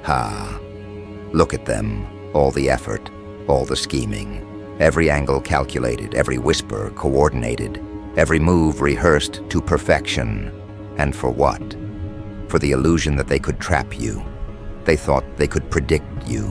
Ha! Look at them, all the effort, all the scheming, every angle calculated, every whisper coordinated, every move rehearsed to perfection. And for what? For the illusion that they could trap you. They thought they could predict you,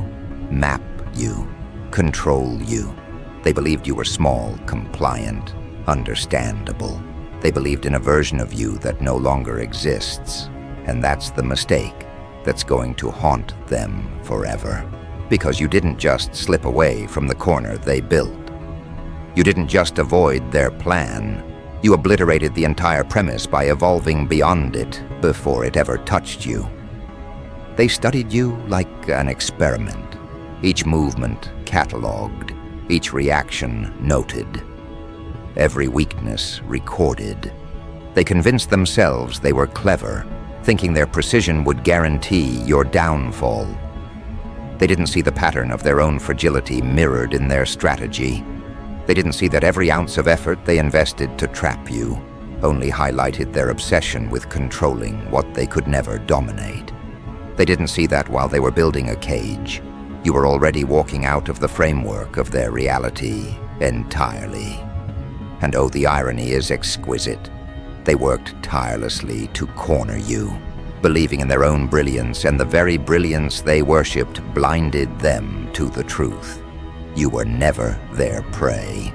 map you, control you. They believed you were small, compliant, understandable. They believed in a version of you that no longer exists. And that's the mistake that's going to haunt them forever. Because you didn't just slip away from the corner they built. You didn't just avoid their plan. You obliterated the entire premise by evolving beyond it before it ever touched you. They studied you like an experiment. Each movement catalogued, each reaction noted, every weakness recorded. They convinced themselves they were clever, thinking their precision would guarantee your downfall. They didn't see the pattern of their own fragility mirrored in their strategy. They didn't see that every ounce of effort they invested to trap you only highlighted their obsession with controlling what they could never dominate. They didn't see that while they were building a cage, you were already walking out of the framework of their reality entirely. And oh, the irony is exquisite. They worked tirelessly to corner you, believing in their own brilliance, and the very brilliance they worshipped blinded them to the truth. You were never their prey.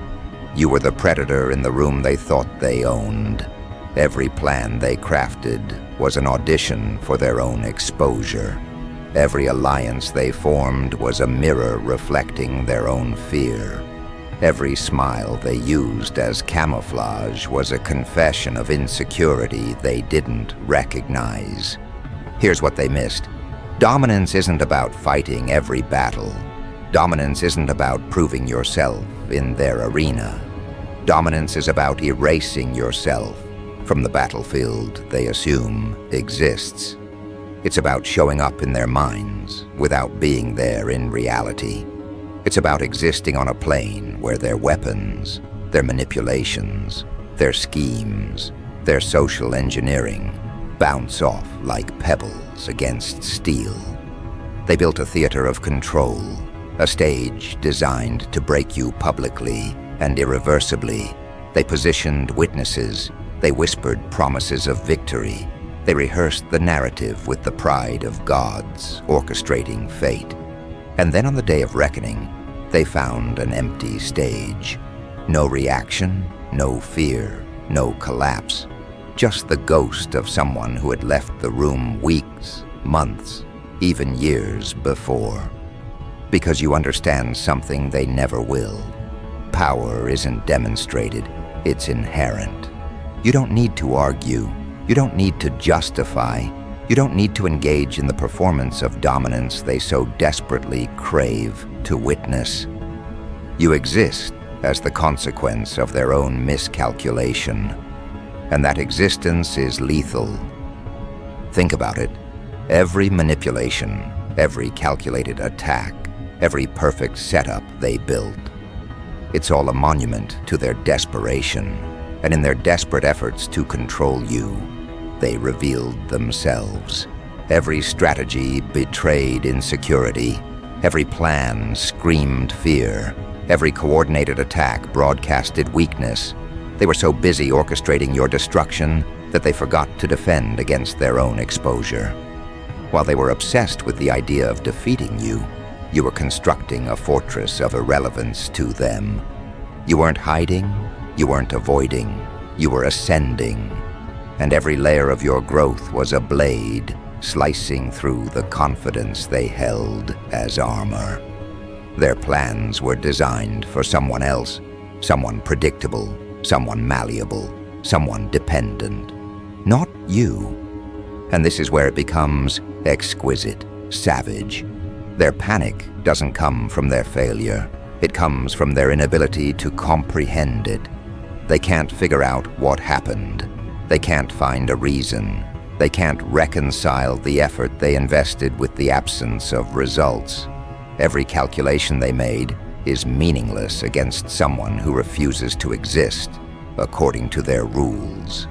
You were the predator in the room they thought they owned. Every plan they crafted was an audition for their own exposure. Every alliance they formed was a mirror reflecting their own fear. Every smile they used as camouflage was a confession of insecurity they didn't recognize. Here's what they missed. Dominance isn't about fighting every battle. Dominance isn't about proving yourself in their arena. Dominance is about erasing yourself from the battlefield they assume exists. It's about showing up in their minds without being there in reality. It's about existing on a plane where their weapons, their manipulations, their schemes, their social engineering bounce off like pebbles against steel. They built a theater of control, a stage designed to break you publicly and irreversibly. They positioned witnesses. They whispered promises of victory. They rehearsed the narrative with the pride of gods, orchestrating fate. And then on the day of reckoning, they found an empty stage. No reaction, no fear, no collapse. Just the ghost of someone who had left the room weeks, months, even years before. Because you understand something they never will. Power isn't demonstrated, it's inherent. You don't need to argue. You don't need to justify. You don't need to engage in the performance of dominance they so desperately crave to witness. You exist as the consequence of their own miscalculation, and that existence is lethal. Think about it. Every manipulation, every calculated attack, every perfect setup they built, it's all a monument to their desperation, and in their desperate efforts to control you, they revealed themselves. Every strategy betrayed insecurity. Every plan screamed fear. Every coordinated attack broadcasted weakness. They were so busy orchestrating your destruction that they forgot to defend against their own exposure. While they were obsessed with the idea of defeating you, you were constructing a fortress of irrelevance to them. You weren't hiding, you weren't avoiding, you were ascending. And every layer of your growth was a blade slicing through the confidence they held as armor. Their plans were designed for someone else, someone predictable, someone malleable, someone dependent. Not you. And this is where it becomes exquisite, savage. Their panic doesn't come from their failure. It comes from their inability to comprehend it. They can't figure out what happened. They can't find a reason. They can't reconcile the effort they invested with the absence of results. Every calculation they made is meaningless against someone who refuses to exist according to their rules.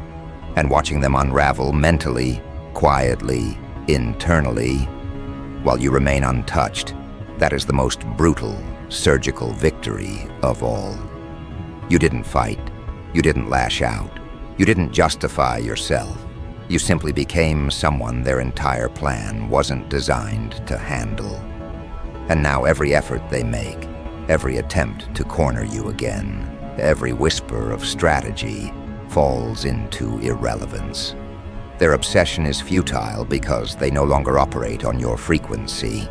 And watching them unravel mentally, quietly, internally, while you remain untouched, that is the most brutal, surgical victory of all. You didn't fight. You didn't lash out. You didn't justify yourself. You simply became someone their entire plan wasn't designed to handle. And now every effort they make, every attempt to corner you again, every whisper of strategy falls into irrelevance. Their obsession is futile because they no longer operate on your frequency.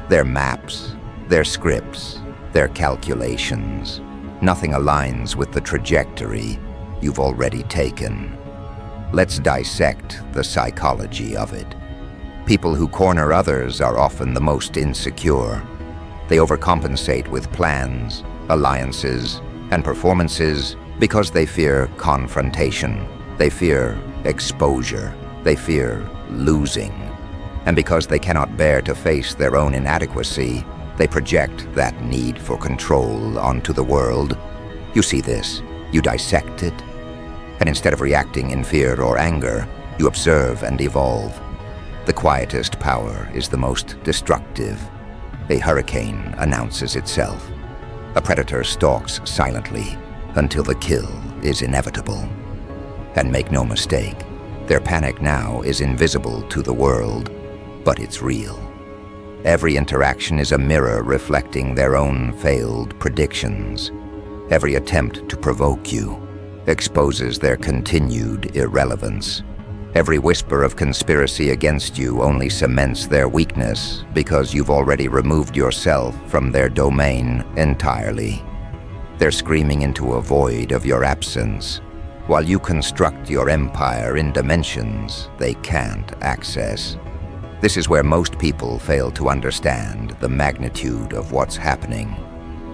Their maps, their scripts, their calculations, nothing aligns with the trajectory you've already taken. Let's dissect the psychology of it. People who corner others are often the most insecure. They overcompensate with plans, alliances, and performances because they fear confrontation. They fear exposure. They fear losing. And because they cannot bear to face their own inadequacy, they project that need for control onto the world. You see this, you dissect it, and instead of reacting in fear or anger, you observe and evolve. The quietest power is the most destructive. A hurricane announces itself. A predator stalks silently until the kill is inevitable. And make no mistake, their panic now is invisible to the world, but it's real. Every interaction is a mirror reflecting their own failed predictions. Every attempt to provoke you exposes their continued irrelevance. Every whisper of conspiracy against you only cements their weakness because you've already removed yourself from their domain entirely. They're screaming into a void of your absence, while you construct your empire in dimensions they can't access. This is where most people fail to understand the magnitude of what's happening.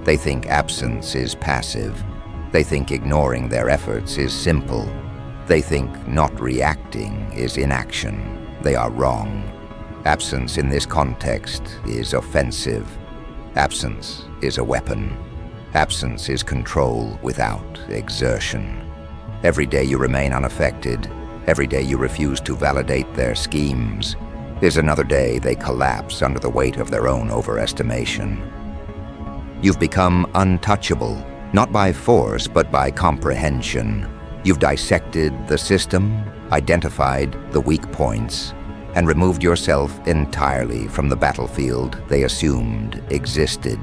They think absence is passive. They think ignoring their efforts is simple. They think not reacting is inaction. They are wrong. Absence in this context is offensive. Absence is a weapon. Absence is control without exertion. Every day you remain unaffected, every day you refuse to validate their schemes, is another day they collapse under the weight of their own overestimation. You've become untouchable, not by force but by comprehension. You've dissected the system, identified the weak points, and removed yourself entirely from the battlefield they assumed existed.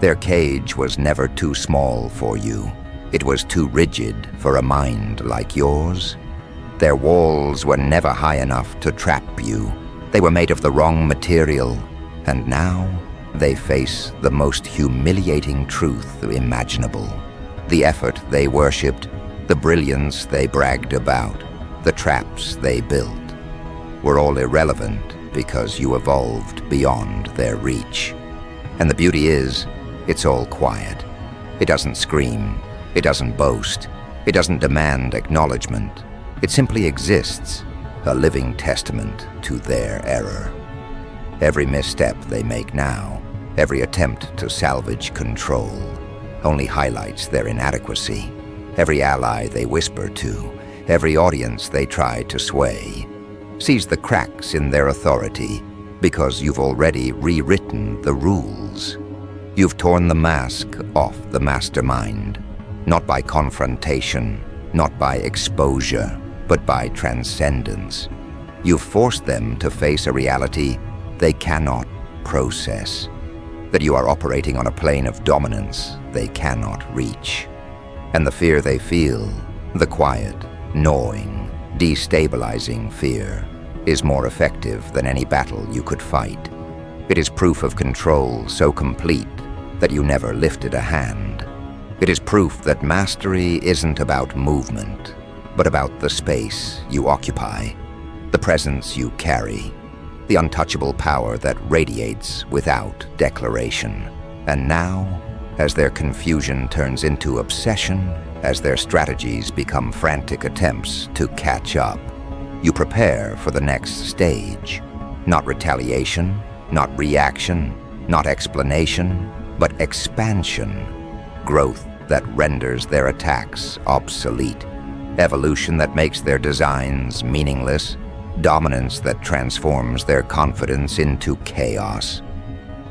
Their cage was never too small for you. It was too rigid for a mind like yours. Their walls were never high enough to trap you. They were made of the wrong material, and now they face the most humiliating truth imaginable. The effort they worshipped, the brilliance they bragged about, the traps they built, were all irrelevant because you evolved beyond their reach. And the beauty is, it's all quiet. It doesn't scream. It doesn't boast. It doesn't demand acknowledgement. It simply exists, a living testament to their error. Every misstep they make now, every attempt to salvage control, only highlights their inadequacy. Every ally they whisper to, every audience they try to sway, sees the cracks in their authority because you've already rewritten the rules. You've torn the mask off the mastermind, not by confrontation, not by exposure, but by transcendence. You've forced them to face a reality they cannot process, that you are operating on a plane of dominance they cannot reach. And the fear they feel, the quiet, gnawing, destabilizing fear, is more effective than any battle you could fight. It is proof of control so complete that you never lifted a hand. It is proof that mastery isn't about movement, but about the space you occupy, the presence you carry, the untouchable power that radiates without declaration. And now, as their confusion turns into obsession, as their strategies become frantic attempts to catch up, you prepare for the next stage. Not retaliation, not reaction, not explanation, but expansion. Growth that renders their attacks obsolete. Evolution that makes their designs meaningless. dominance that transforms their confidence into chaos.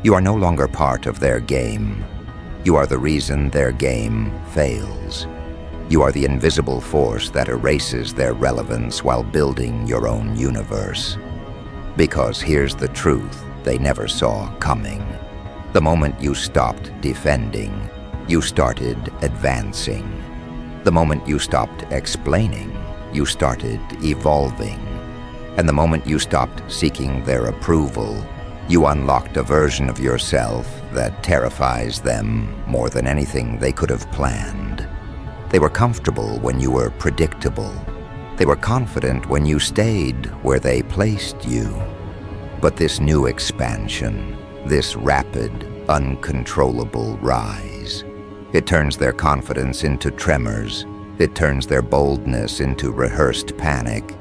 You are no longer part of their game. You are the reason their game fails. You are the invisible force that erases their relevance while building your own universe. Because here's the truth they never saw coming. The moment you stopped defending, you started advancing. The moment you stopped explaining, you started evolving. And the moment you stopped seeking their approval, you unlocked a version of yourself that terrifies them more than anything they could have planned. They were comfortable when you were predictable. They were confident when you stayed where they placed you. But this new expansion, this rapid, uncontrollable rise, it turns their confidence into tremors. It turns their boldness into rehearsed panic.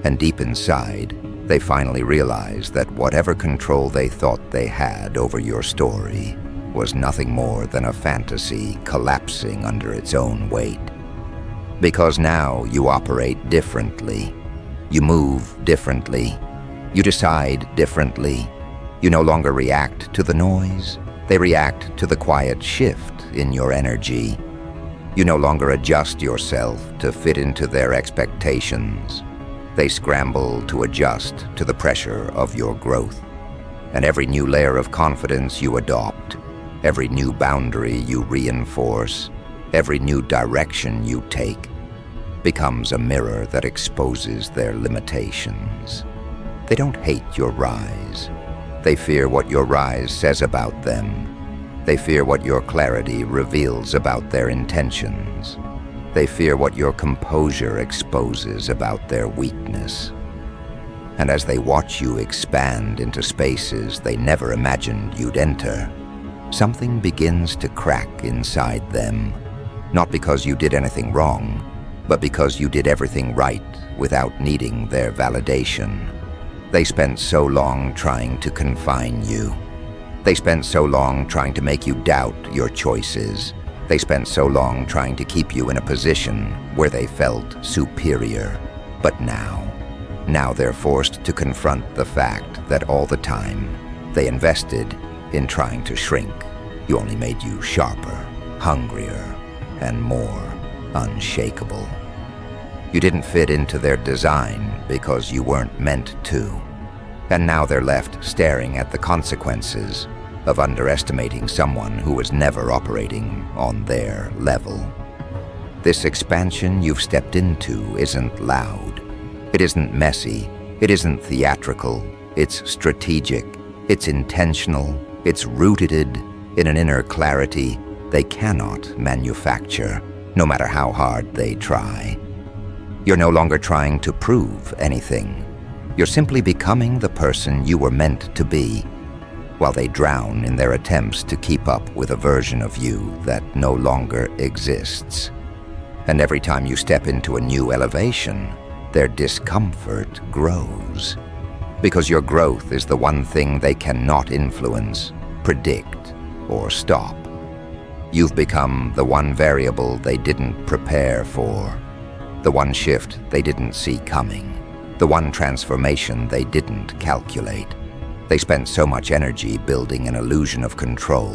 And deep inside, they finally realize that whatever control they thought they had over your story was nothing more than a fantasy collapsing under its own weight. Because now you operate differently. You move differently. You decide differently. You no longer react to the noise. They react to the quiet shift in your energy. You no longer adjust yourself to fit into their expectations. They scramble to adjust to the pressure of your growth. And every new layer of confidence you adopt, every new boundary you reinforce, every new direction you take, becomes a mirror that exposes their limitations. They don't hate your rise. They fear what your rise says about them. They fear what your clarity reveals about their intentions. They fear what your composure exposes about their weakness. And as they watch you expand into spaces they never imagined you'd enter, something begins to crack inside them, not because you did anything wrong, but because you did everything right without needing their validation. They spent so long trying to confine you. They spent so long trying to make you doubt your choices. They spent so long trying to keep you in a position where they felt superior. But now they're forced to confront the fact that all the time they invested in trying to shrink, you only made you sharper, hungrier, and more unshakable. You didn't fit into their design because you weren't meant to. And now they're left staring at the consequences of underestimating someone who was never operating on their level. This expansion you've stepped into isn't loud. It isn't messy. It isn't theatrical. It's strategic. It's intentional. It's rooted in an inner clarity they cannot manufacture, no matter how hard they try. You're no longer trying to prove anything. You're simply becoming the person you were meant to be, while they drown in their attempts to keep up with a version of you that no longer exists. And every time you step into a new elevation, their discomfort grows. Because your growth is the one thing they cannot influence, predict, or stop. You've become the one variable they didn't prepare for, the one shift they didn't see coming, the one transformation they didn't calculate. They spent so much energy building an illusion of control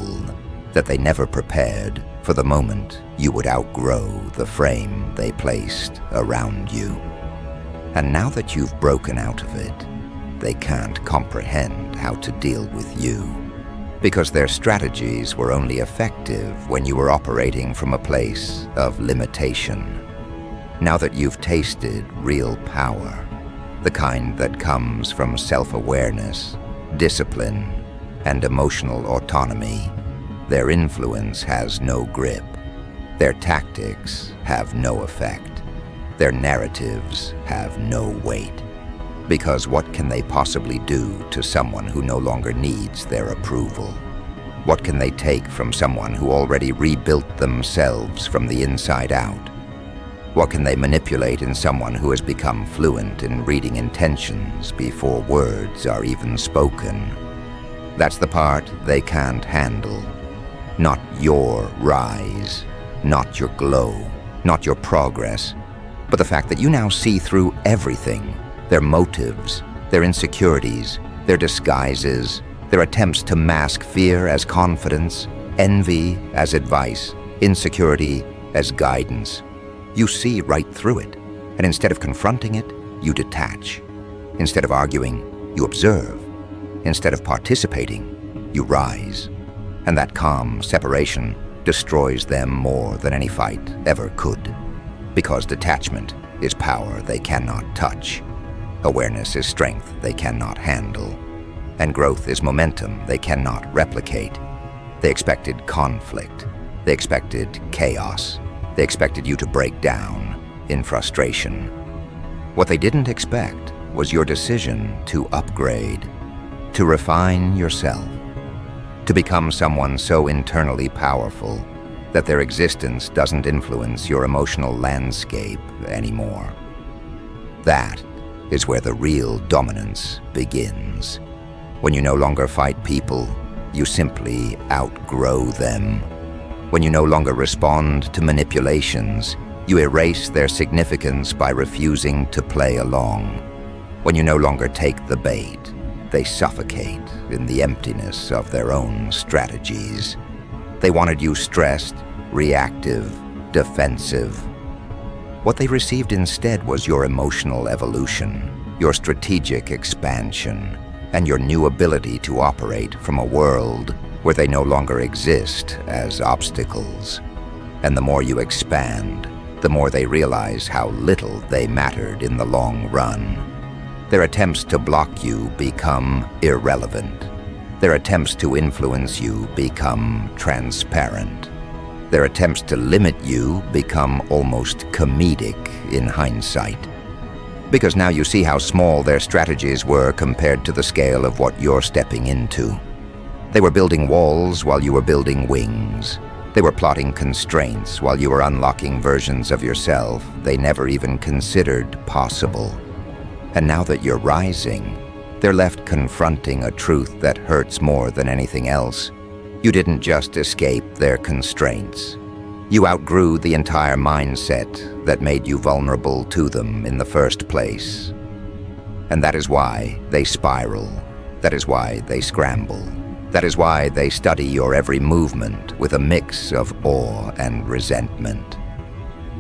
that they never prepared for the moment you would outgrow the frame they placed around you. And now that you've broken out of it, they can't comprehend how to deal with you, because their strategies were only effective when you were operating from a place of limitation. Now that you've tasted real power, the kind that comes from self-awareness, discipline, and emotional autonomy, their influence has no grip. Their tactics have no effect. Their narratives have no weight. Because what can they possibly do to someone who no longer needs their approval? What can they take from someone who already rebuilt themselves from the inside out? What can they manipulate in someone who has become fluent in reading intentions before words are even spoken? That's the part they can't handle. Not your rise, not your glow, not your progress, but the fact that you now see through everything their motives, their insecurities, their disguises, their attempts to mask fear as confidence, envy as advice, insecurity as guidance. You see right through it, and instead of confronting it, you detach. Instead of arguing, you observe. Instead of participating, you rise. And that calm separation destroys them more than any fight ever could. Because detachment is power they cannot touch. Awareness is strength they cannot handle. And growth is momentum they cannot replicate. They expected conflict. They expected chaos. They expected you to break down in frustration. What they didn't expect was your decision to upgrade, to refine yourself, to become someone so internally powerful that their existence doesn't influence your emotional landscape anymore. That is where the real dominance begins. When you no longer fight people, you simply outgrow them. When you no longer respond to manipulations, you erase their significance by refusing to play along. When you no longer take the bait, they suffocate in the emptiness of their own strategies. They wanted you stressed, reactive, defensive. What they received instead was your emotional evolution, your strategic expansion, and your new ability to operate from a world where they no longer exist as obstacles. And the more you expand, the more they realize how little they mattered in the long run. Their attempts to block you become irrelevant. Their attempts to influence you become transparent. Their attempts to limit you become almost comedic in hindsight. Because now you see how small their strategies were compared to the scale of what you're stepping into. They were building walls while you were building wings. They were plotting constraints while you were unlocking versions of yourself they never even considered possible. And now that you're rising, they're left confronting a truth that hurts more than anything else. You didn't just escape their constraints. You outgrew the entire mindset that made you vulnerable to them in the first place. And that is why they spiral. That is why they scramble. That is why they study your every movement with a mix of awe and resentment.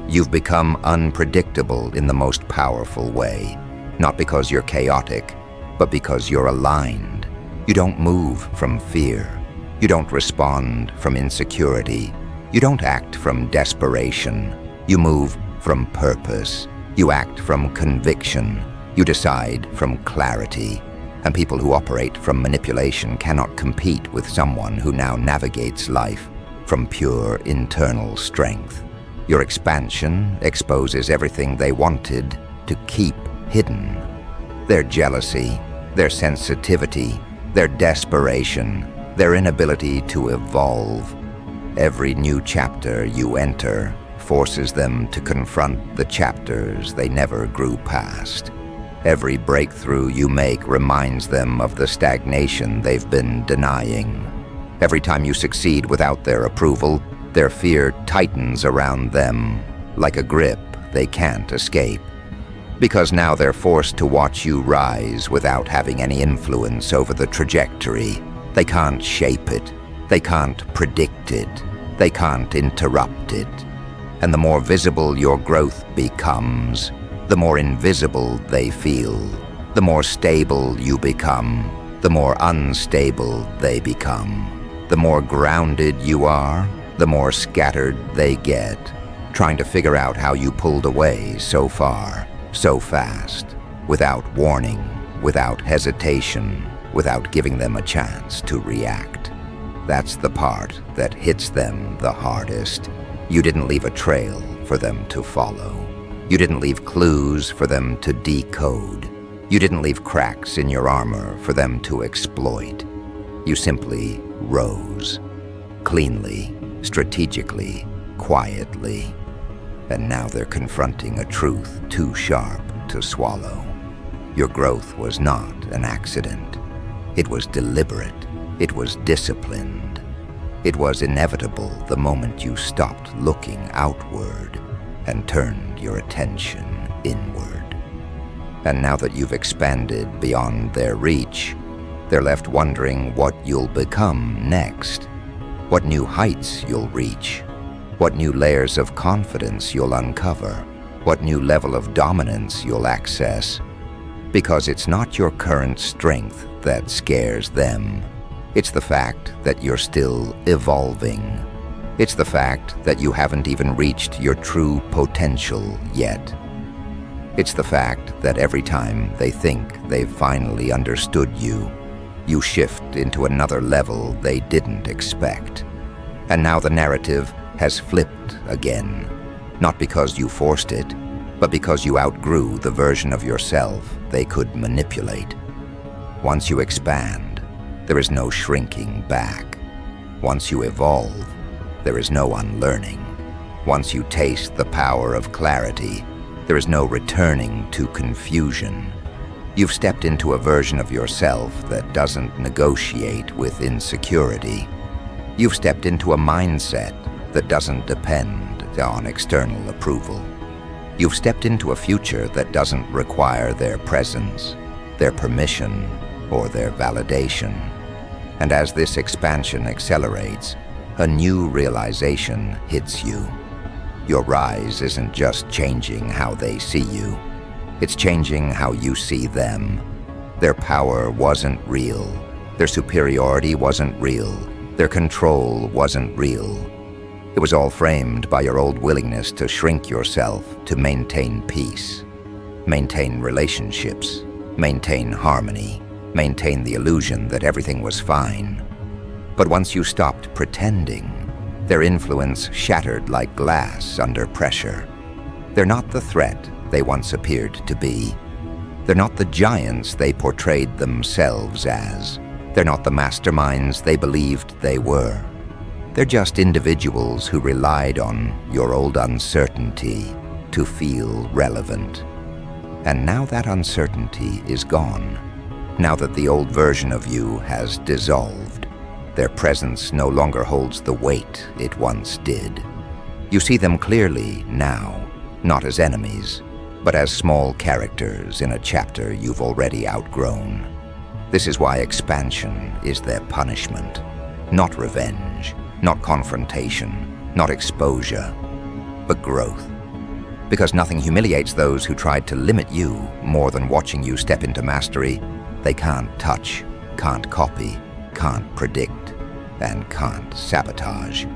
You've become unpredictable in the most powerful way, not because you're chaotic, but because you're aligned. You don't move from fear. You don't respond from insecurity. You don't act from desperation. You move from purpose. You act from conviction. You decide from clarity. And people who operate from manipulation cannot compete with someone who now navigates life from pure internal strength. Your expansion exposes everything they wanted to keep hidden. Their jealousy, their sensitivity, their desperation, their inability to evolve. Every new chapter you enter forces them to confront the chapters they never grew past. Every breakthrough you make reminds them of the stagnation they've been denying. Every time you succeed without their approval, their fear tightens around them like a grip they can't escape. Because now they're forced to watch you rise without having any influence over the trajectory. They can't shape it. They can't predict it. They can't interrupt it. And the more visible your growth becomes, the more invisible they feel. The more stable you become, the more unstable they become. The more grounded you are, the more scattered they get, trying to figure out how you pulled away so far, so fast, without warning, without hesitation, without giving them a chance to react. That's the part that hits them the hardest. You didn't leave a trail for them to follow. You didn't leave clues for them to decode. You didn't leave cracks in your armor for them to exploit. You simply rose, cleanly, strategically, quietly. And now they're confronting a truth too sharp to swallow. Your growth was not an accident. It was deliberate. It was disciplined. It was inevitable the moment you stopped looking outward and turned your attention inward. And now that you've expanded beyond their reach, they're left wondering what you'll become next, what new heights you'll reach, what new layers of confidence you'll uncover, what new level of dominance you'll access. Because it's not your current strength that scares them. It's the fact that you're still evolving. It's the fact that you haven't even reached your true potential yet. It's the fact that every time they think they've finally understood you, you shift into another level they didn't expect. And now the narrative has flipped again, not because you forced it, but because you outgrew the version of yourself they could manipulate. Once you expand, there is no shrinking back. Once you evolve, there is no unlearning. Once you taste the power of clarity, there is no returning to confusion. You've stepped into a version of yourself that doesn't negotiate with insecurity. You've stepped into a mindset that doesn't depend on external approval. You've stepped into a future that doesn't require their presence, their permission, or their validation. And as this expansion accelerates, a new realization hits you. Your rise isn't just changing how they see you. It's changing how you see them. Their power wasn't real. Their superiority wasn't real. Their control wasn't real. It was all framed by your old willingness to shrink yourself to maintain peace, maintain relationships, maintain harmony, maintain the illusion that everything was fine. But once you stopped pretending, their influence shattered like glass under pressure. They're not the threat they once appeared to be. They're not the giants they portrayed themselves as. They're not the masterminds they believed they were. They're just individuals who relied on your old uncertainty to feel relevant. And now that uncertainty is gone. Now that the old version of you has dissolved, their presence no longer holds the weight it once did. You see them clearly now, not as enemies, but as small characters in a chapter you've already outgrown. This is why expansion is their punishment, not revenge, not confrontation, not exposure, but growth. Because nothing humiliates those who tried to limit you more than watching you step into mastery. They can't touch, can't copy, can't predict, and can't sabotage.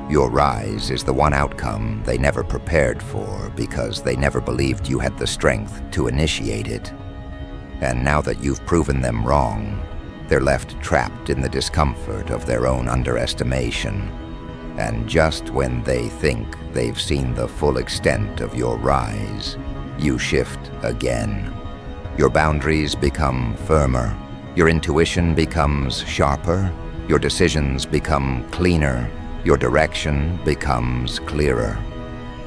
Your rise is the one outcome they never prepared for because they never believed you had the strength to initiate it. And now that you've proven them wrong, they're left trapped in the discomfort of their own underestimation. And just when they think they've seen the full extent of your rise, you shift again. Your boundaries become firmer, your intuition becomes sharper, your decisions become cleaner, your direction becomes clearer.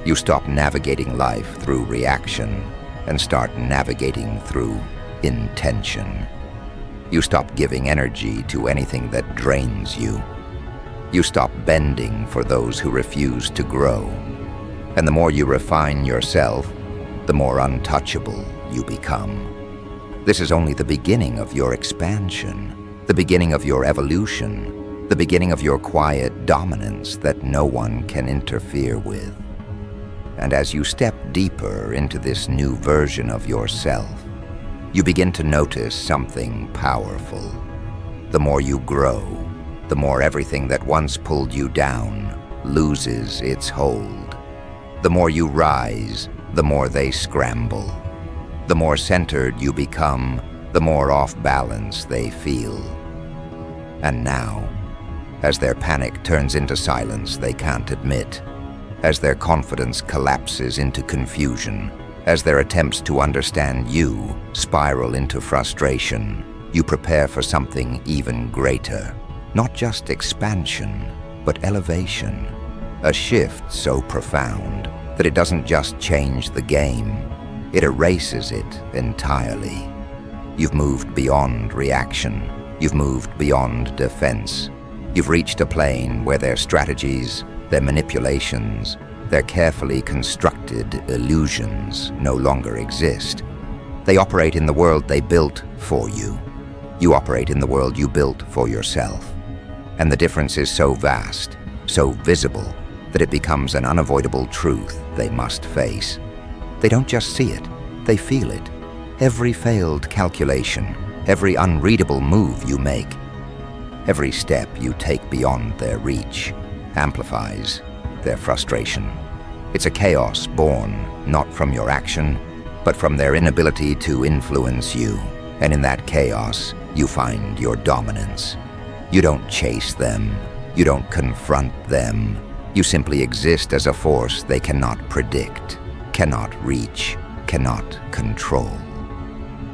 You stop navigating life through reaction and start navigating through intention. You stop giving energy to anything that drains you. You stop bending for those who refuse to grow. And the more you refine yourself, the more untouchable you become. This is only the beginning of your expansion, the beginning of your evolution, the beginning of your quiet dominance that no one can interfere with. And as you step deeper into this new version of yourself, you begin to notice something powerful. The more you grow, the more everything that once pulled you down loses its hold. The more you rise, the more they scramble. The more centered you become, the more off balance they feel. And now, as their panic turns into silence they can't admit, as their confidence collapses into confusion, as their attempts to understand you spiral into frustration, you prepare for something even greater. Not just expansion, but elevation. A shift so profound that it doesn't just change the game, it erases it entirely. You've moved beyond reaction. You've moved beyond defense. You've reached a plane where their strategies, their manipulations, their carefully constructed illusions no longer exist. They operate in the world they built for you. You operate in the world you built for yourself. And the difference is so vast, so visible, that it becomes an unavoidable truth they must face. They don't just see it, they feel it. Every failed calculation, every unreadable move you make, every step you take beyond their reach, amplifies their frustration. It's a chaos born not from your action, but from their inability to influence you. And in that chaos, you find your dominance. You don't chase them. You don't confront them. You simply exist as a force they cannot predict, cannot reach, cannot control.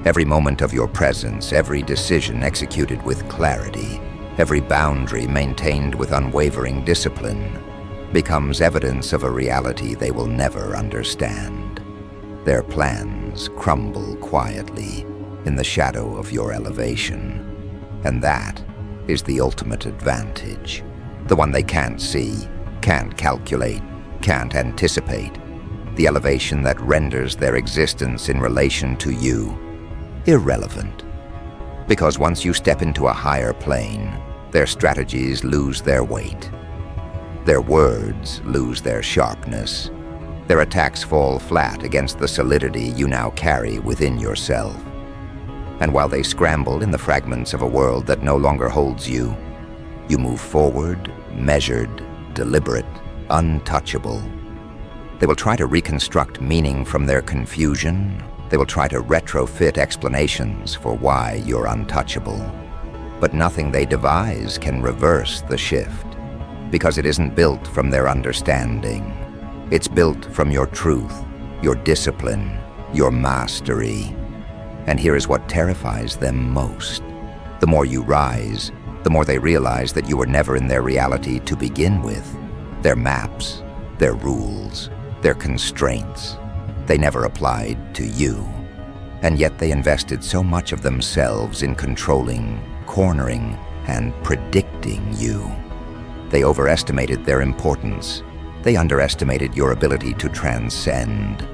Every moment of your presence, every decision executed with clarity, every boundary maintained with unwavering discipline, becomes evidence of a reality they will never understand. Their plans crumble quietly in the shadow of your elevation. And that is the ultimate advantage, the one they can't see, can't calculate, can't anticipate, the elevation that renders their existence in relation to you irrelevant. Because once you step into a higher plane, their strategies lose their weight. Their words lose their sharpness. Their attacks fall flat against the solidity you now carry within yourself. And while they scramble in the fragments of a world that no longer holds you, you move forward, measured, deliberate, untouchable. They will try to reconstruct meaning from their confusion. They will try to retrofit explanations for why you're untouchable. But nothing they devise can reverse the shift, because it isn't built from their understanding. It's built from your truth, your discipline, your mastery. And here is what terrifies them most. The more you rise, the more they realize that you were never in their reality to begin with. Their maps, their rules, their constraints, they never applied to you. And yet they invested so much of themselves in controlling, cornering, and predicting you. They overestimated their importance. They underestimated your ability to transcend.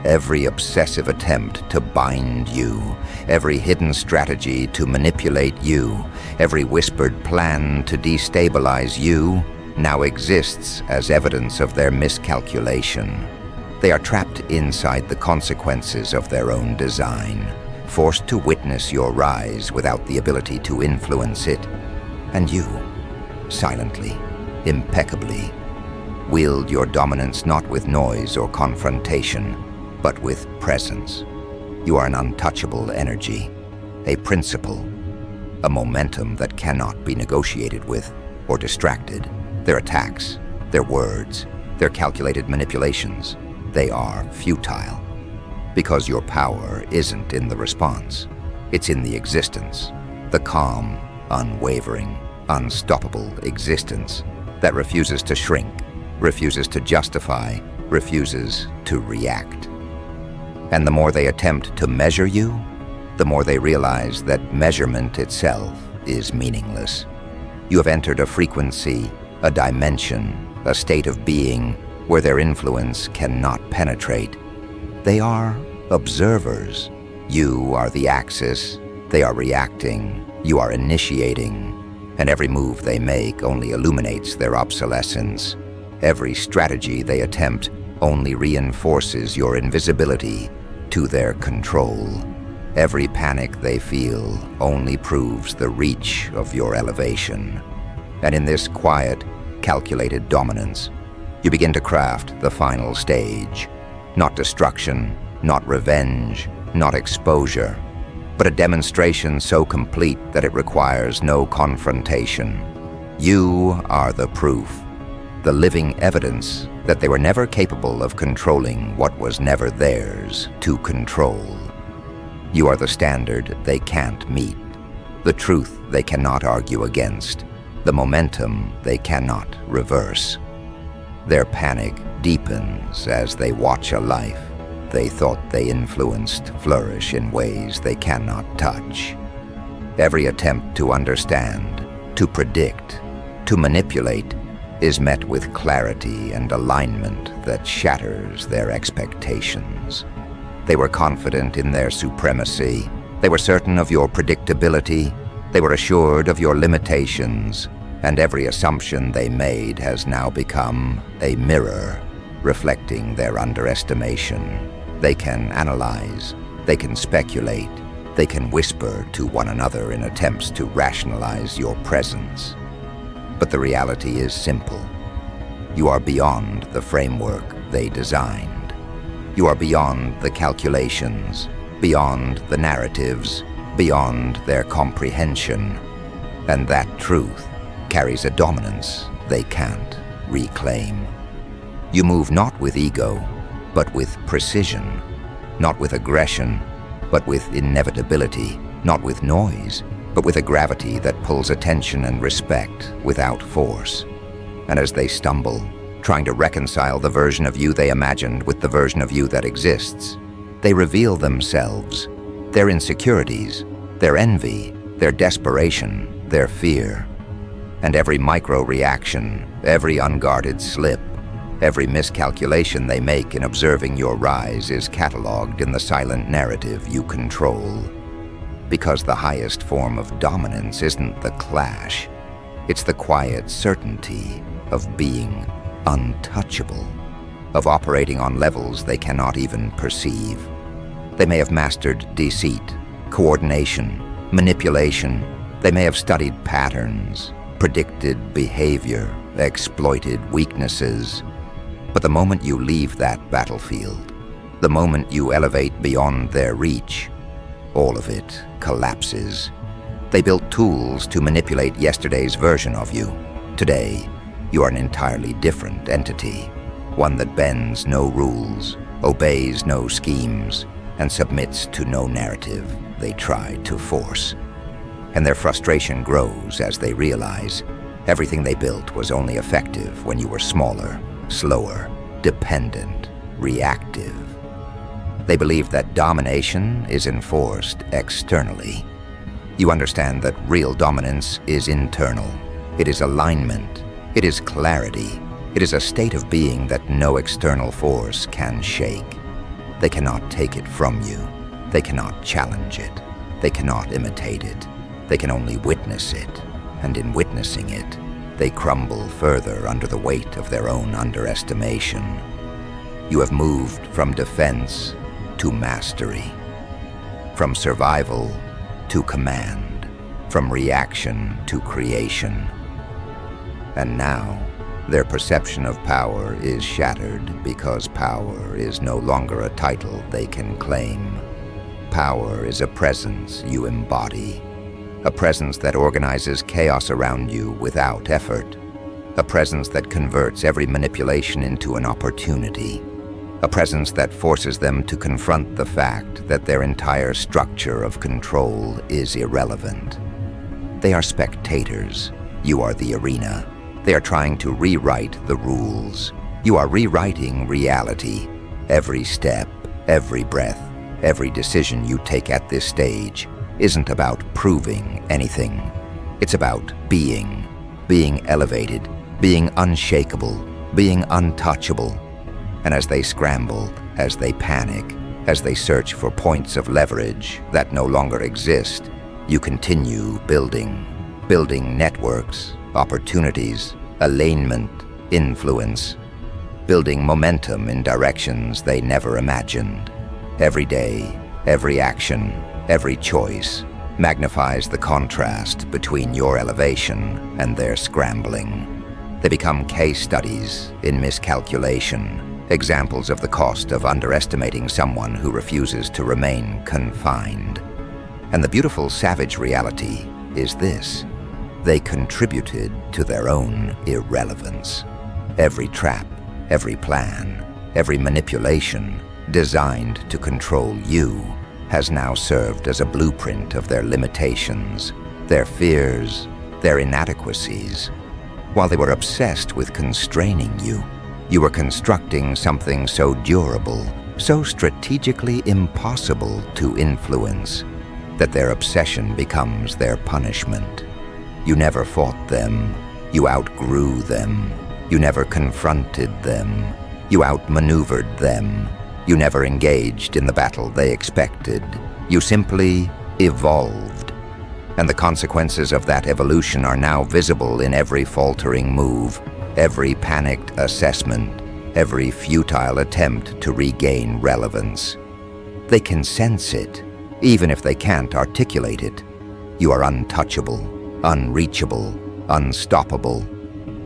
Every obsessive attempt to bind you, every hidden strategy to manipulate you, every whispered plan to destabilize you, now exists as evidence of their miscalculation. They are trapped inside the consequences of their own design, forced to witness your rise without the ability to influence it. And you, silently, impeccably, wield your dominance not with noise or confrontation, but with presence. You are an untouchable energy, a principle, a momentum that cannot be negotiated with or distracted. Their attacks, their words, their calculated manipulations, they are futile. Because your power isn't in the response, it's in the existence, the calm, unwavering, unstoppable existence that refuses to shrink, refuses to justify, refuses to react. And the more they attempt to measure you, the more they realize that measurement itself is meaningless. You have entered a frequency, a dimension, a state of being where their influence cannot penetrate. They are observers. You are the axis. They are reacting. You are initiating. And every move they make only illuminates their obsolescence. Every strategy they attempt only reinforces your invisibility to their control. Every panic they feel only proves the reach of your elevation. And in this quiet, calculated dominance, you begin to craft the final stage. Not destruction, not revenge, not exposure, but a demonstration so complete that it requires no confrontation. You are the proof, the living evidence that they were never capable of controlling what was never theirs to control. You are the standard they can't meet, the truth they cannot argue against, the momentum they cannot reverse. Their panic deepens as they watch a life they thought they influenced flourish in ways they cannot touch. Every attempt to understand, to predict, to manipulate is met with clarity and alignment that shatters their expectations. They were confident in their supremacy. They were certain of your predictability. They were assured of your limitations. And every assumption they made has now become a mirror, reflecting their underestimation. They can analyze. They can speculate. They can whisper to one another in attempts to rationalize your presence. But the reality is simple. You are beyond the framework they designed. You are beyond the calculations, beyond the narratives, beyond their comprehension. And that truth carries a dominance they can't reclaim. You move not with ego, but with precision, not with aggression, but with inevitability, not with noise, but with a gravity that pulls attention and respect without force. And as they stumble, trying to reconcile the version of you they imagined with the version of you that exists, they reveal themselves, their insecurities, their envy, their desperation, their fear. And every micro-reaction, every unguarded slip, every miscalculation they make in observing your rise is cataloged in the silent narrative you control. Because the highest form of dominance isn't the clash, it's the quiet certainty of being untouchable, of operating on levels they cannot even perceive. They may have mastered deceit, coordination, manipulation. They may have studied patterns, predicted behavior, exploited weaknesses. But the moment you leave that battlefield, the moment you elevate beyond their reach, all of it collapses. They built tools to manipulate yesterday's version of you. Today, you are an entirely different entity, one that bends no rules, obeys no schemes, and submits to no narrative they try to force. And their frustration grows as they realize everything they built was only effective when you were smaller, slower, dependent, reactive. They believe that domination is enforced externally. You understand that real dominance is internal. It is alignment. It is clarity. It is a state of being that no external force can shake. They cannot take it from you. They cannot challenge it. They cannot imitate it. They can only witness it. And in witnessing it, they crumble further under the weight of their own underestimation. You have moved from defense to mastery, from survival to command, from reaction to creation. And now, their perception of power is shattered because power is no longer a title they can claim. Power is a presence you embody, a presence that organizes chaos around you without effort, a presence that converts every manipulation into an opportunity, a presence that forces them to confront the fact that their entire structure of control is irrelevant. They are spectators. You are the arena. They are trying to rewrite the rules. You are rewriting reality. Every step, every breath, every decision you take at this stage isn't about proving anything. It's about being elevated, being unshakable, being untouchable. And as they scramble, as they panic, as they search for points of leverage that no longer exist, you continue building networks, opportunities, alignment, influence, building momentum in directions they never imagined. Every day, every action, every choice magnifies the contrast between your elevation and their scrambling. They become case studies in miscalculation, examples of the cost of underestimating someone who refuses to remain confined. And the beautiful savage reality is this: they contributed to their own irrelevance. Every trap, every plan, every manipulation designed to control you has now served as a blueprint of their limitations, their fears, their inadequacies. While they were obsessed with constraining you, you were constructing something so durable, so strategically impossible to influence, that their obsession becomes their punishment. You never fought them. You outgrew them. You never confronted them. You outmaneuvered them. You never engaged in the battle they expected. You simply evolved. And the consequences of that evolution are now visible in every faltering move, every panicked assessment, every futile attempt to regain relevance. They can sense it, even if they can't articulate it. You are untouchable, unreachable, unstoppable.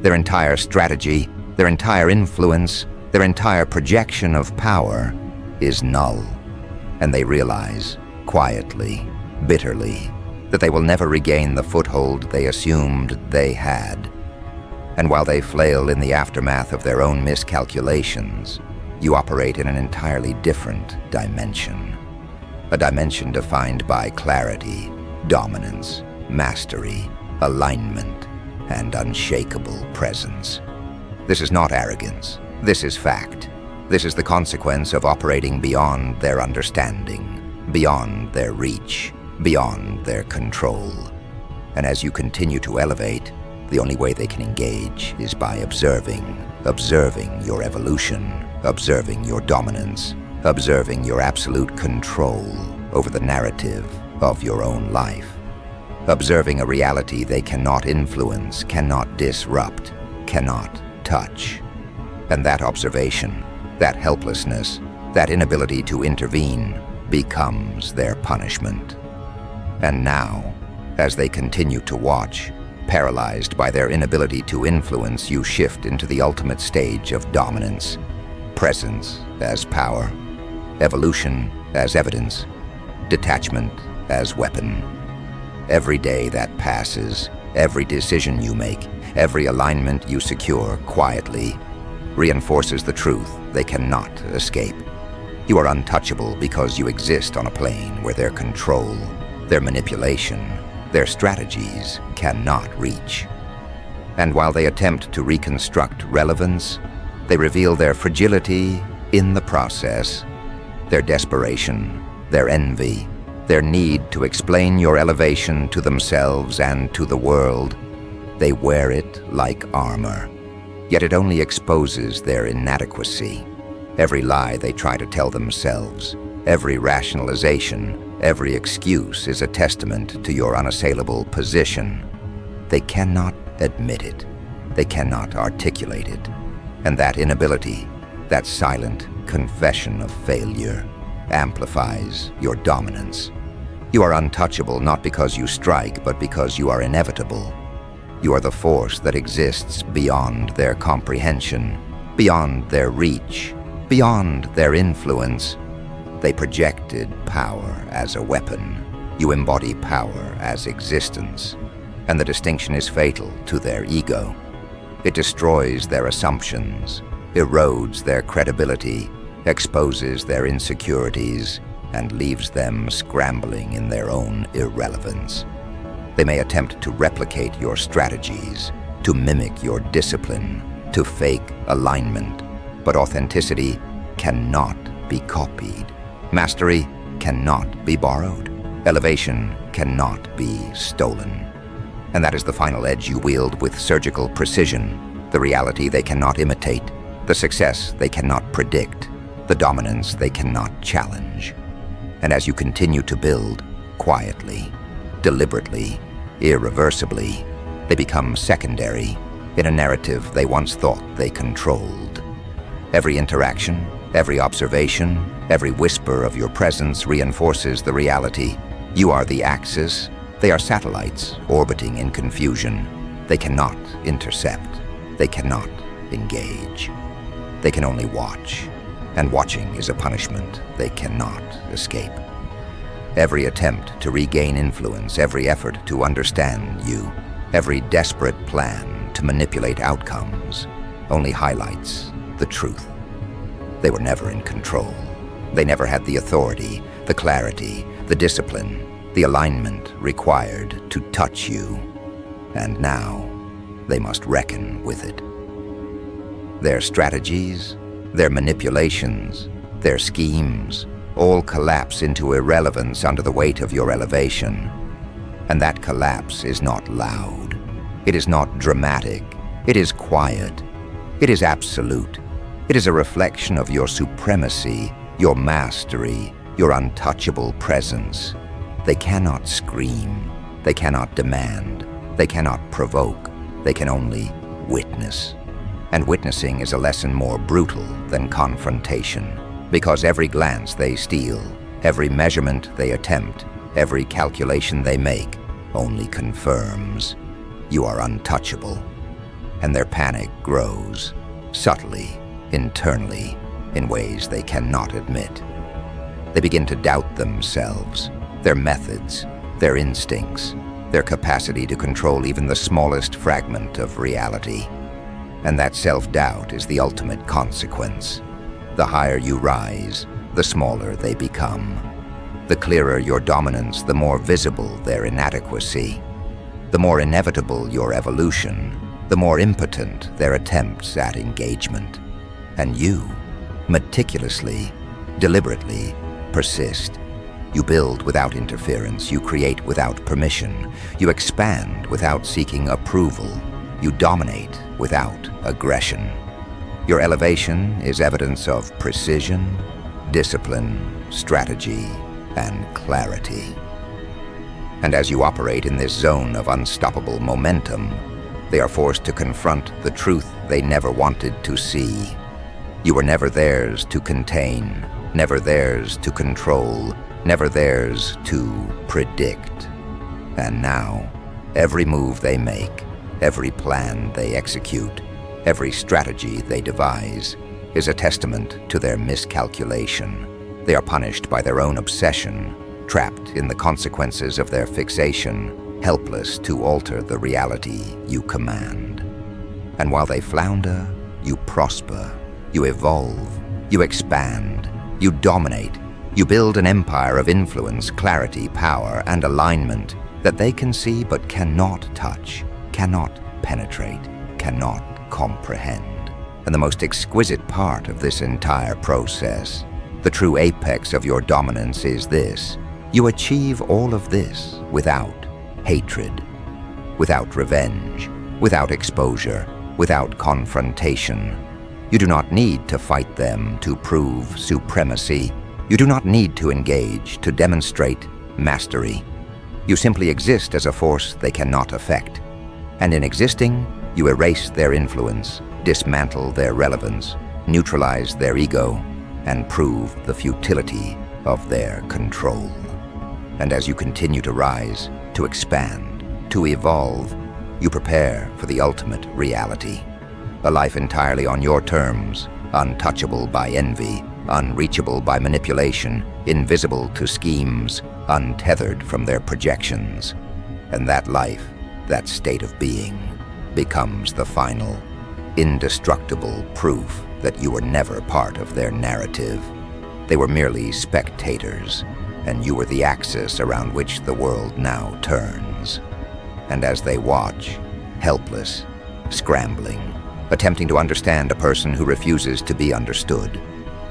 Their entire strategy, their entire influence, their entire projection of power is null. And they realize, quietly, bitterly, that they will never regain the foothold they assumed they had. And while they flail in the aftermath of their own miscalculations, you operate in an entirely different dimension. A dimension defined by clarity, dominance, mastery, alignment, and unshakable presence. This is not arrogance. This is fact. This is the consequence of operating beyond their understanding, beyond their reach, beyond their control. And as you continue to elevate, the only way they can engage is by observing your evolution, observing your dominance, observing your absolute control over the narrative of your own life, observing a reality they cannot influence, cannot disrupt, cannot touch. And that observation, that helplessness, that inability to intervene becomes their punishment. And now, as they continue to watch, paralyzed by their inability to influence, you shift into the ultimate stage of dominance. Presence as power, evolution as evidence, detachment as weapon. Every day that passes, every decision you make, every alignment you secure quietly, reinforces the truth they cannot escape. You are untouchable because you exist on a plane where their control, their manipulation, their strategies cannot reach. And while they attempt to reconstruct relevance, they reveal their fragility in the process, their desperation, their envy, their need to explain your elevation to themselves and to the world. They wear it like armor, yet it only exposes their inadequacy. Every lie they try to tell themselves, every rationalization, every excuse is a testament to your unassailable position. They cannot admit it. They cannot articulate it. And that inability, that silent confession of failure, amplifies your dominance. You are untouchable not because you strike, but because you are inevitable. You are the force that exists beyond their comprehension, beyond their reach, beyond their influence. They projected power as a weapon. You embody power as existence. And the distinction is fatal to their ego. It destroys their assumptions, erodes their credibility, exposes their insecurities, and leaves them scrambling in their own irrelevance. They may attempt to replicate your strategies, to mimic your discipline, to fake alignment, but authenticity cannot be copied. Mastery cannot be borrowed. Elevation cannot be stolen. And that is the final edge you wield with surgical precision, the reality they cannot imitate, the success they cannot predict, the dominance they cannot challenge. And as you continue to build, quietly, deliberately, irreversibly, they become secondary in a narrative they once thought they controlled. Every interaction, every observation, every whisper of your presence reinforces the reality. You are the axis. They are satellites orbiting in confusion. They cannot intercept. They cannot engage. They can only watch. And watching is a punishment they cannot escape. Every attempt to regain influence, every effort to understand you, every desperate plan to manipulate outcomes only highlights the truth. They were never in control. They never had the authority, the clarity, the discipline, the alignment required to touch you. And now, they must reckon with it. Their strategies, their manipulations, their schemes, all collapse into irrelevance under the weight of your elevation. And that collapse is not loud. It is not dramatic. It is quiet. It is absolute. It is a reflection of your supremacy, your mastery, your untouchable presence. They cannot scream, they cannot demand, they cannot provoke, they can only witness. And witnessing is a lesson more brutal than confrontation, because every glance they steal, every measurement they attempt, every calculation they make only confirms you are untouchable. And their panic grows, subtly, internally, in ways they cannot admit. They begin to doubt themselves, their methods, their instincts, their capacity to control even the smallest fragment of reality. And that self-doubt is the ultimate consequence. The higher you rise, the smaller they become. The clearer your dominance, the more visible their inadequacy. The more inevitable your evolution, the more impotent their attempts at engagement. And you, meticulously, deliberately, persist. You build without interference, you create without permission, you expand without seeking approval, you dominate without aggression. Your elevation is evidence of precision, discipline, strategy, and clarity. And as you operate in this zone of unstoppable momentum, they are forced to confront the truth they never wanted to see. You were never theirs to contain, never theirs to control, never theirs to predict. And now, every move they make, every plan they execute, every strategy they devise is a testament to their miscalculation. They are punished by their own obsession, trapped in the consequences of their fixation, helpless to alter the reality you command. And while they flounder, you prosper, you evolve, you expand, you dominate, you build an empire of influence, clarity, power, and alignment that they can see but cannot touch, cannot penetrate, cannot comprehend. And the most exquisite part of this entire process, the true apex of your dominance, is this: you achieve all of this without hatred, without revenge, without exposure, without confrontation. You do not need to fight them to prove supremacy. You do not need to engage to demonstrate mastery. You simply exist as a force they cannot affect. And in existing, you erase their influence, dismantle their relevance, neutralize their ego, and prove the futility of their control. And as you continue to rise, to expand, to evolve, you prepare for the ultimate reality. A life entirely on your terms, untouchable by envy, unreachable by manipulation, invisible to schemes, untethered from their projections. And that life, that state of being, becomes the final, indestructible proof that you were never part of their narrative. They were merely spectators, and you were the axis around which the world now turns. And as they watch, helpless, scrambling, attempting to understand a person who refuses to be understood,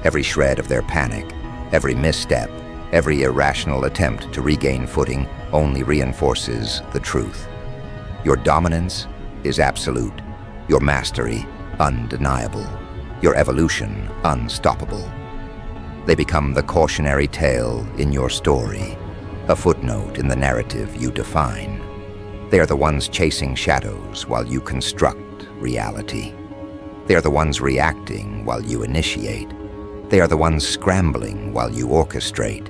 every shred of their panic, every misstep, every irrational attempt to regain footing only reinforces the truth. Your dominance is absolute, your mastery undeniable, your evolution unstoppable. They become the cautionary tale in your story, a footnote in the narrative you define. They are the ones chasing shadows while you construct reality. They are the ones reacting while you initiate. They are the ones scrambling while you orchestrate.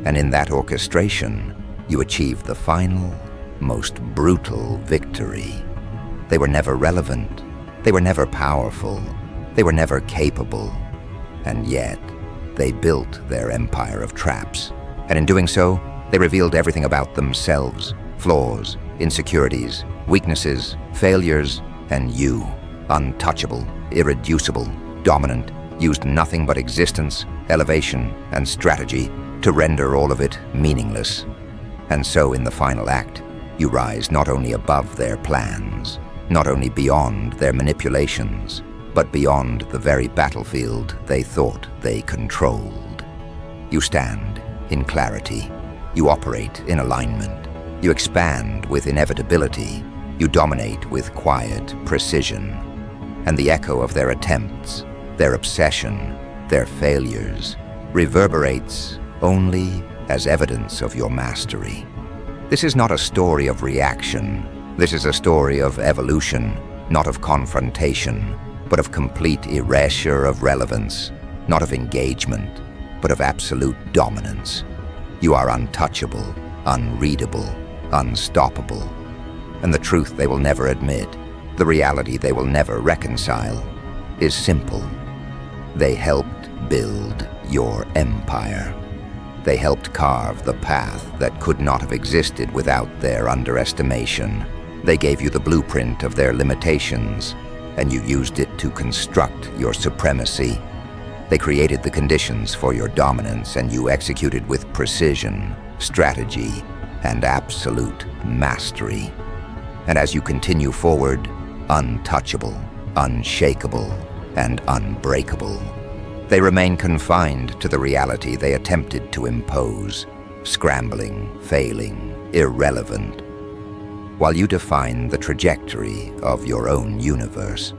And in that orchestration, you achieve the final, most brutal victory. They were never relevant. They were never powerful. They were never capable. And yet, they built their empire of traps. And in doing so, they revealed everything about themselves: flaws, insecurities, weaknesses, failures, and you, untouchable, irreducible, dominant, used nothing but existence, elevation, and strategy to render all of it meaningless. And so in the final act, you rise not only above their plans, not only beyond their manipulations, but beyond the very battlefield they thought they controlled. You stand in clarity. You operate in alignment. You expand with inevitability. You dominate with quiet precision. And the echo of their attempts, their obsession, their failures, reverberates only as evidence of your mastery. This is not a story of reaction. This is a story of evolution, not of confrontation, but of complete erasure of relevance, not of engagement, but of absolute dominance. You are untouchable, unreadable, unstoppable. And the truth they will never admit, the reality they will never reconcile, is simple. They helped build your empire. They helped carve the path that could not have existed without their underestimation. They gave you the blueprint of their limitations, and you used it to construct your supremacy. They created the conditions for your dominance, and you executed with precision, strategy, and absolute mastery. And as you continue forward, untouchable, unshakable, and unbreakable, they remain confined to the reality they attempted to impose, scrambling, failing, irrelevant, while you define the trajectory of your own universe.